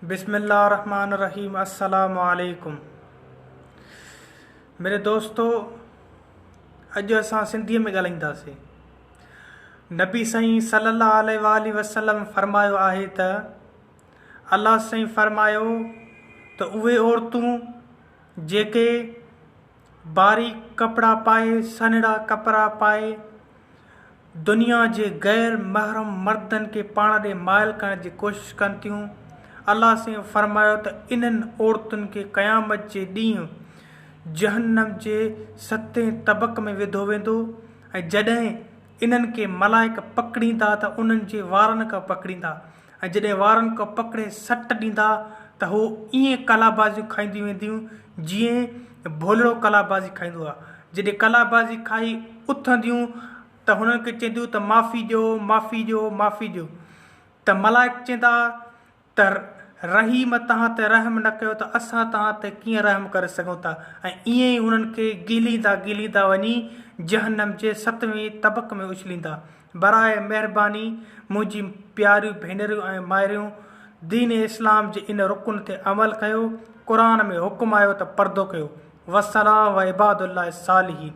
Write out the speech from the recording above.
बिस्मिल्लाहिर्रहमानिर्रहीम। अस्सलामु अलैकुम। मेरे दोस्तों, अॼु असां सिंधीअ में ॻाल्हाईंदासीं। नबी साईं सल्लल्लाहु अलैहि वसल्लम फरमायो आहे त अल्लाह साईं फरमायो त उहे औरतूं जेके बारीक कपिड़ा पाए, सन्हड़ा कपिड़ा पाए, दुनिया जे गैर महरम मर्दनि खे पाण ॾे माइल करण जी कोशिशि कनि थियूं, अल्लाह साईं फरमायो त इन्हनि औरतुनि खे क़यामत जे ॾींहुं जहन्नम जे 7 तबक़ में विधो वेंदो। ऐं जॾहिं इन्हनि खे मलाइक पकड़ींदा त उन्हनि जे वारनि खां पकड़ींदा, ऐं जॾहिं वारनि खां पकड़े सट ॾींदा त हू ईअं कलाबाज़ियूं खाईंदियूं वेंदियूं जीअं भोलड़ो कलाबाज़ी खाईंदो आहे। जॾहिं कलाबाज़ी खाई उथंदियूं त हुननि खे चवंदियूं त माफ़ी ॾियो, माफ़ी ॾियो, माफ़ी ॾियो। त मलाइक चवंदा त रहीम तव्हां ते रहम न कयो त असां तव्हां ते कीअं रहम करे सघूं था। ऐं ईअं ई उन्हनि खे ॻीलींदा वञी जहन्नम जे 7वें तबक़ में उछलींदा। बराए महिरबानी मुंहिंजी प्यारियूं भेनरियूं ऐं माइरियूं, दीन इस्लाम जे इन रुकन ते अमल कयो। क़ुरान में हुकुम आयो त पर्दो कयो। वसलाम व इबादुल्लाह सालिहीन।